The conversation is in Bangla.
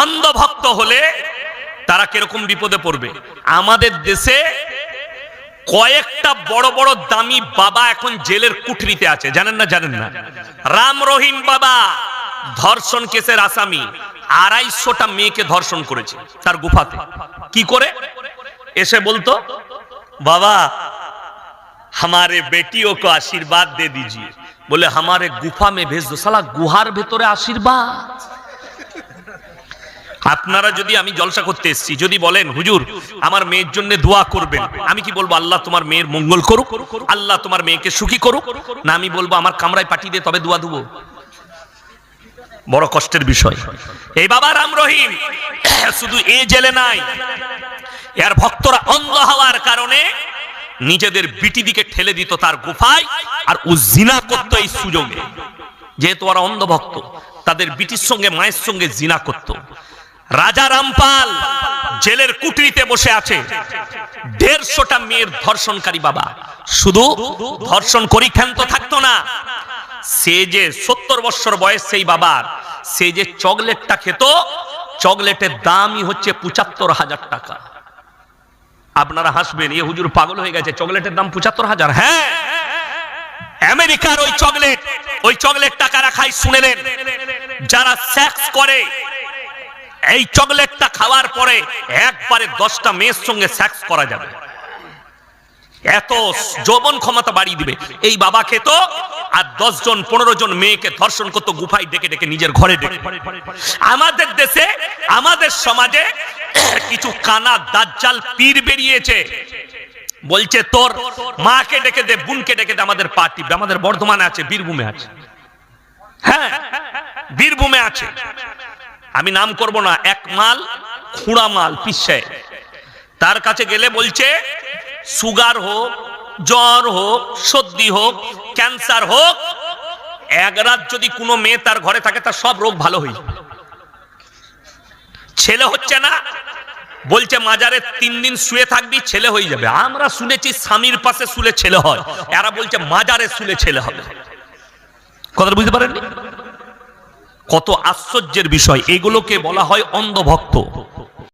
অন্ধভক্ত হলে তারা কিরকম বিপদে পড়বে। আমাদের দেশে কয়েকটা বড় বড় দামি বাবা এখন জেলের কুঠরিতে আছে, জানেন না? জানেন না? রাম রহিম বাবা ধর্ষণ কেসের আসামি, 250টা মেয়েকে ধর্ষণ করেছে তার গুফাতে। কি করে? এসে বলতো, বাবা हमारे बेटियों को आशीर्वाद दे दीजिए। बोले हमारे गुफा में भेज दो। साला गुहार ভেতরে আশীর্বাদ। আপনারা যদি, আমি জলসা করতে এসেছি, যদি বলেন হুজুর আমার মেয়ের জন্য দোয়া করবেন, আমি কি বলবো আল্লাহ তোমার মেয়ের মঙ্গল করুক, আল্লাহ তোমার মেয়েকে সুখী করুক? না আমি বলবো আমার কামরায় পাঠিয়ে দিয়ে তবে দোয়া দেবো? বড় কষ্টের বিষয়। এই বাবা রাম রহিম শুধু এই জেলে নাই, এর ভক্তরা অন্ধ হওয়ার কারণে নিজেদের বিটিদিকে ঠেলে দিত তার গুফায়, আর ও জিনা করত এই সুযোগে। যেহেতু ওরা অন্ধ ভক্ত, তাদের বিটির সঙ্গে মায়ের সঙ্গে জিনা করত। রাজা রামপাল জেলের কুঠরিতে বসে আছে, 150টা মেয়ের ধর্ষণকারী বাবা। শুধু ধর্ষণ করি ক্ষান্ত থাকতো না, সে যে 70 বছর বয়স সেই বাবার, সে যে চকলেটটা খেত, চকলেটের দামই হচ্ছে 75,000 টাকা। আপনারা হাসবেন, এ হুজুর পাগল হয়ে গেছে, চকলেটের দাম 75,000? হ্যাঁ, আমেরিকার ওই চকলেটটা কারা খায় শুনে নেন। যারা সেক্স করে, এই চকলেটটা খাওয়ার পরে একবারে 10টা মেয়ের সঙ্গে সেক্স করা যাবে, এত যৌবন ক্ষমতা বাড়িয়ে দিবে। এই বাবা খেত আর 10 জন 15 জন মেয়েকে ধর্ষণ করতো গুফায় ডেকে ডেকে, নিজের ঘরে ডেকে। আমাদের দেশে, আমাদের সমাজে কিছু কানা দাজ্জাল পীর বেরিয়েছে, বলছে তোর মাকে ডেকে দে, বোনকে ডেকে দে, আমাদের পার্টি। আমাদের বর্ধমানে আছে, বীরভূমে আছে। হ্যাঁ, বীরভূমে আছে, আমি নাম করব না। এক মাল খুঁড়া মাল পিসায়, তার কাছে গেলে বলছে সুগার হোক, জ্বর হোক, সর্দি হোক, ক্যান্সার হোক, এক রাত যদি কোনো মেয়ে তার ঘরে থাকে তার সব রোগ ভালো হয়ে যাবে। ছেলে হচ্ছে না, বলছে মাজারে 3 দিন শুয়ে থাকবি, ছেলে হয়ে যাবে। আমরা শুনেছি স্বামীর পাশে শুলে ছেলে হয়, এরা বলছে মাজারে শুলে ছেলে হবে। কথাটা বুঝতে পারেননি? কত আশ্চর্যের বিষয়। এগুলোকে বলা হয় অন্ধভক্ত।